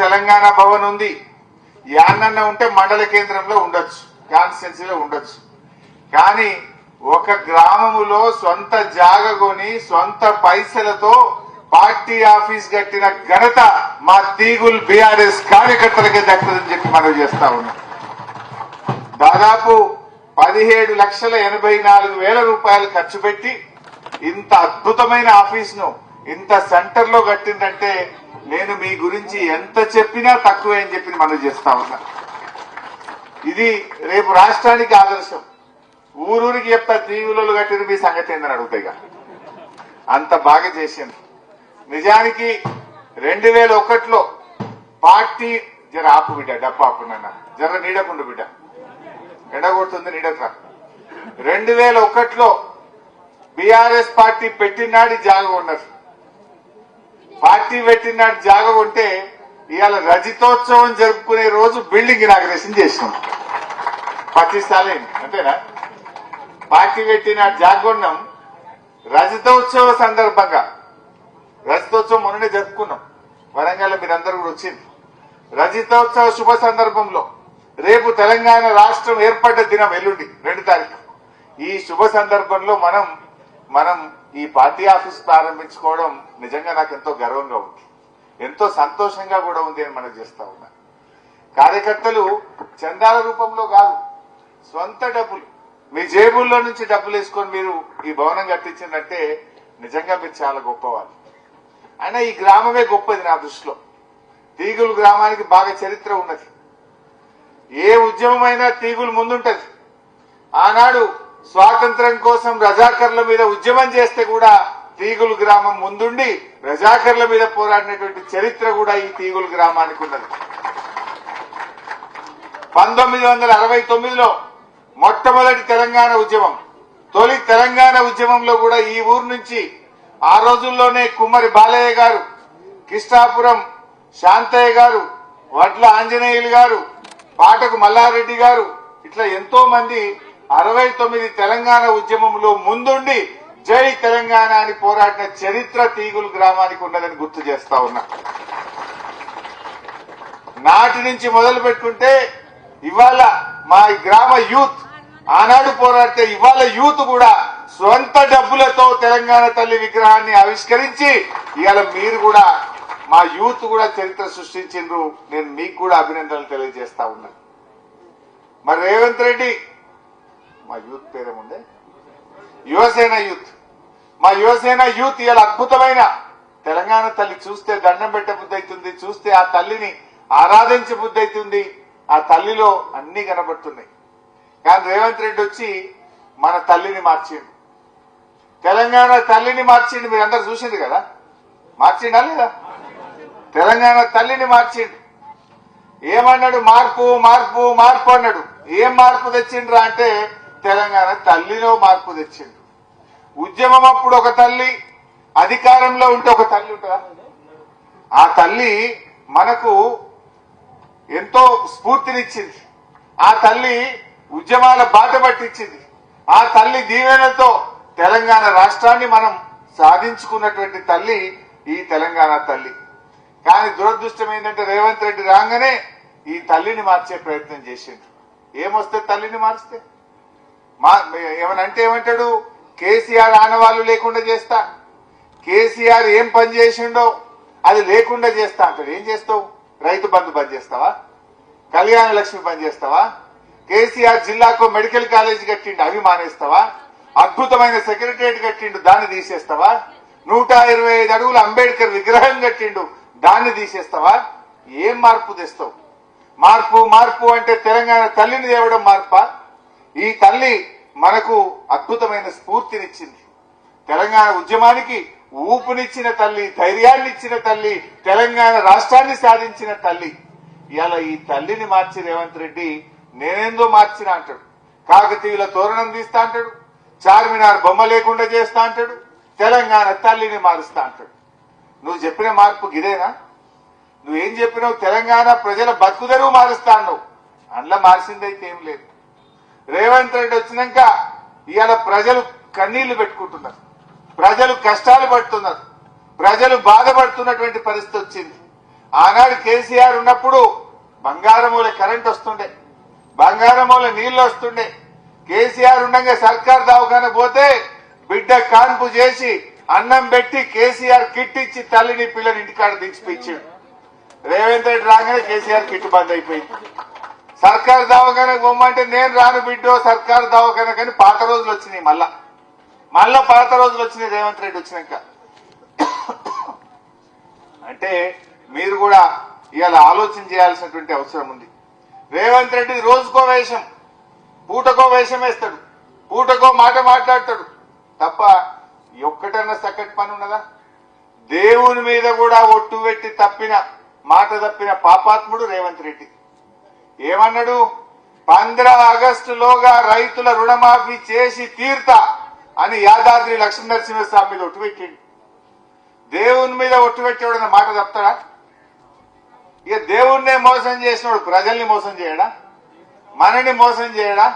తెలంగాణ భవన్ ఉంది, యాన్నన్న ఉంటే మండల కేంద్రంలో ఉండొచ్చు, కాన్స్టిట్యున్సీలో ఉండొచ్చు. కానీ ఒక గ్రామములో సొంత జాగ కొని సొంత పైసలతో పార్టీ ఆఫీస్ కట్టిన ఘనత మా తీగుల్ బీఆర్ఎస్ కార్యకర్తలకే దక్కుతుందని చెప్పి మనం చేస్తా ఉన్నాం. దాదాపు 17,84,000 రూపాయలు ఖర్చు పెట్టి ఇంత అద్భుతమైన ఆఫీస్ ను ఇంత సెంటర్ లో కట్టిందంటే నేను మీ గురించి ఎంత చెప్పినా తక్కువే అని చెప్పి మనం చేస్తా ఉన్నా. ఇది రేపు రాష్ట్రానికి ఆదర్శం. ఊరూరికి చెప్తా తీగులలో కట్టిన మీ సంగతి ఏందని అడుగుతాయిగా, అంత బాగా చేసింది. నిజానికి 2001లో పార్టీ జర ఆపు బిడ్డ, డబ్బు ఆపునన్న, జర నీడకుండు బిడ్డ, ఎండగొడుతుంది నీడక. 2001లో బీఆర్ఎస్ పార్టీ పెట్టినాడు జాగ ఉన్నారు. పార్టీ పెట్టినాడు జాగ ఉంటే ఇవాళ రజతోత్సవం జరుపుకునే రోజు బిల్డింగ్ ఇనాగ్రేషన్ చేసినాం. 10 సార్లు అంతేనా? పార్టీ పెట్టిన జాగొన్నాం. రజతోత్సవ సందర్భంగా, రజతోత్సవం మొన్ననే జరుపుకున్నాం వరంగల్, మీరందరూ కూడా వచ్చింది. రజతోత్సవ శుభ సందర్భంలో రేపు తెలంగాణ రాష్ట్రం ఏర్పడ్డ దినం ఎల్లుండి 2 తారీఖు. ఈ శుభ సందర్భంలో మనం ఈ పార్టీ ఆఫీస్ ప్రారంభించుకోవడం నిజంగా నాకు ఎంతో గర్వంగా ఉంది, ఎంతో సంతోషంగా కూడా ఉంది అని మనం చేస్తా ఉన్నా. కార్యకర్తలు చందాల రూపంలో కాదు, సొంత డబ్బులు మీ జేబుల్లో నుంచి డబ్బులు వేసుకొని మీరు ఈ భవనం కట్టించిందంటే నిజంగా మీరు చాలా గొప్పవాళ్ళు. అయినా ఈ గ్రామమే గొప్పది నా దృష్టిలో. తీగులు గ్రామానికి బాగా చరిత్ర ఉన్నది. ఏ ఉద్యమమైనా తీగులు ముందుంటది. ఆనాడు స్వాతంత్ర్యం కోసం రజాకర్ల మీద ఉద్యమం చేస్తే కూడా తీగులు గ్రామం ముందుండి రజాకర్ల మీద పోరాడినటువంటి చరిత్ర కూడా ఈ తీగులు గ్రామానికి ఉన్నది. 1969లో మొట్టమొదటి తెలంగాణ ఉద్యమం, తొలి తెలంగాణ ఉద్యమంలో కూడా ఈ ఊరు నుంచి ఆ రోజుల్లోనే కుమ్మరి బాలయ్య గారు, కిష్టాపురం శాంతయ్య గారు, వడ్ల ఆంజనేయులు గారు, పాటకు మల్లారెడ్డి గారు, ఇట్లా ఎంతో మంది 69 తెలంగాణ ఉద్యమంలో ముందుండి జై తెలంగాణ అని పోరాడిన చరిత్ర తీగులు గ్రామానికి ఉన్నదని గుర్తు చేస్తా ఉన్నా. నాటి నుంచి మొదలు పెట్టుకుంటే ఇవాళ మా గ్రామ యూత్ ఆనాడు పోరాడితే ఇవాళ యూత్ కూడా సొంత డబ్బులతో తెలంగాణ తల్లి విగ్రహాన్ని ఆవిష్కరించి ఇవాళ మీరు కూడా మా యూత్ కూడా చరిత్ర సృష్టించిండ్రు. నేను మీకు కూడా అభినందనలు తెలియజేస్తా ఉన్నా. మరి రేవంత్ రెడ్డి, మా యూత్ పేరేముందే, యువసేన యూత్, మా యువసేన యూత్ ఇలా అద్భుతమైన తెలంగాణ తల్లి చూస్తే దండం పెట్టే బుద్ధి అవుతుంది, చూస్తే ఆ తల్లిని ఆరాధించే బుద్ధి అవుతుంది. ఆ తల్లిలో అన్ని కనబడుతున్నాయి. కానీ రేవంత్ రెడ్డి వచ్చి మన తల్లిని మార్చిండు, తెలంగాణ తల్లిని మార్చిండు. మీరు అందరు చూసిండు కదా, మార్చిండా లేదా? తెలంగాణ తల్లిని మార్చిండు. ఏమన్నాడు? మార్పు మార్పు మార్పు అన్నాడు. ఏం మార్పు తెచ్చిండ్రా అంటే తెలంగాణ తల్లిలో మార్పు తెచ్చిండు. ఉద్యమం అప్పుడు ఒక తల్లి, అధికారంలో ఉంటే ఒక తల్లి ఉంటుందా? ఆ తల్లి మనకు ఎంతో స్ఫూర్తినిచ్చింది. ఆ తల్లి ఉద్యమాల బాట పట్టించింది. ఆ తల్లి దీవెనతో తెలంగాణ రాష్ట్రాన్ని మనం సాధించుకున్నటువంటి తల్లి ఈ తెలంగాణ తల్లి. కానీ దురదృష్టం ఏంటంటే రేవంత్ రెడ్డి రాగానే ఈ తల్లిని మార్చే ప్రయత్నం చేసిండు. ఏమొస్తే తల్లిని మారిస్తే ఏమనంటే ఏమంటాడు? కేసీఆర్ ఆనవాళ్లు లేకుండా చేస్తా, కేసీఆర్ ఏం పని చేసిండో అది లేకుండా చేస్తా అంటాడు. ఏం చేస్తావు? రైతు బంధు బంద్ చేస్తావా? కళ్యాణ లక్ష్మి బంద్ చేస్తావా? కేసీఆర్ జిల్లాకు మెడికల్ కాలేజ్ కట్టిండు, అవి మానేస్తావా? అద్భుతమైన సెక్రటరియట్ కట్టిండు, దాన్ని తీసేస్తావా? 125 అడుగుల అంబేద్కర్ విగ్రహం కట్టిండు, దాన్ని తీసేస్తావా? ఏం మార్పు తెస్తావు? మార్పు మార్పు అంటే తెలంగాణ తల్లిని తేవడం మార్పా? ఈ తల్లి మనకు అద్భుతమైన స్ఫూర్తినిచ్చింది. తెలంగాణ ఉద్యమానికి ఊపునిచ్చిన తల్లి, ధైర్యాన్ని ఇచ్చిన తల్లి, తెలంగాణ రాష్ట్రాన్ని సాధించిన తల్లి. ఇవాళ ఈ తల్లిని మార్చి రేవంత్ రెడ్డి నేనేందో మార్చిన అంటాడు. కాకతీయుల తోరణం తీస్తా అంటాడు, చార్మినార్ బొమ్మ లేకుండా చేస్తా అంటాడు, తెలంగాణ తల్లిని మారుస్తా అంటాడు. నువ్వు చెప్పిన మార్పు గిదేనా? నువ్వేం చెప్పినావు? తెలంగాణ ప్రజల బతుకుదెరువు మారుస్తా అన్నావు. అందులో మార్చిందైతే ఏం లేదు. రేవంత్ రెడ్డి వచ్చినాక ఇవాళ ప్రజలు కన్నీళ్లు పెట్టుకుంటున్నారు, ప్రజలు కష్టాలు పడుతున్నారు, ప్రజలు బాధపడుతున్నటువంటి పరిస్థితి వచ్చింది. ఆనాడు కేసీఆర్ ఉన్నప్పుడు బంగారమూల కరెంట్ వస్తుండే, బంగారమూల నీళ్లు వస్తుండే. కేసీఆర్ ఉండగా సర్కార్ దవాఖాన పోతే బిడ్డ కాన్పు చేసి అన్నం పెట్టి కేసీఆర్ కిట్ ఇచ్చి తల్లిని పిల్లని ఇంటికాడ దించిపించాడు. రేవంత్ రెడ్డి రాగానే కేసీఆర్ కిట్ బంద్ అయిపోయింది. సర్కార్ దవాఖానకు పోమంటే నేను రాను బిడ్డో సర్కార్ దవాఖాన కానీ పాత రోజులు వచ్చినాయి. మళ్ళా పాత రోజులు వచ్చినాయి రేవంత్ రెడ్డి వచ్చినాక. అంటే మీరు కూడా ఇవాళ ఆలోచన చేయాల్సినటువంటి అవసరం ఉంది. రేవంత్ రెడ్డి రోజుకో వేషం, పూటకో వేషం వేస్తాడు, పూటకో మాట మాట్లాడతాడు తప్ప ఒక్కటన్నా చక్కటి పని ఉన్నదా? దేవుని మీద కూడా ఒట్టు పెట్టి మాట తప్పిన పాపాత్ముడు రేవంత్ రెడ్డి. ఏమన్నాడు? 15 ఆగస్టులోగా రైతుల రుణమాఫీ చేసి తీర్తా అని యాదాద్రి లక్ష్మీనరసింహస్వామి మీద ఒట్టు పెట్టిండు. దేవుని మీద ఒట్టు పెట్టేవాడన్న మాట తప్పుతాడా? ఇక దేవుణ్ణే మోసం చేసినవాడు ప్రజల్ని మోసం చేయడా? మనని మోసం చేయడా?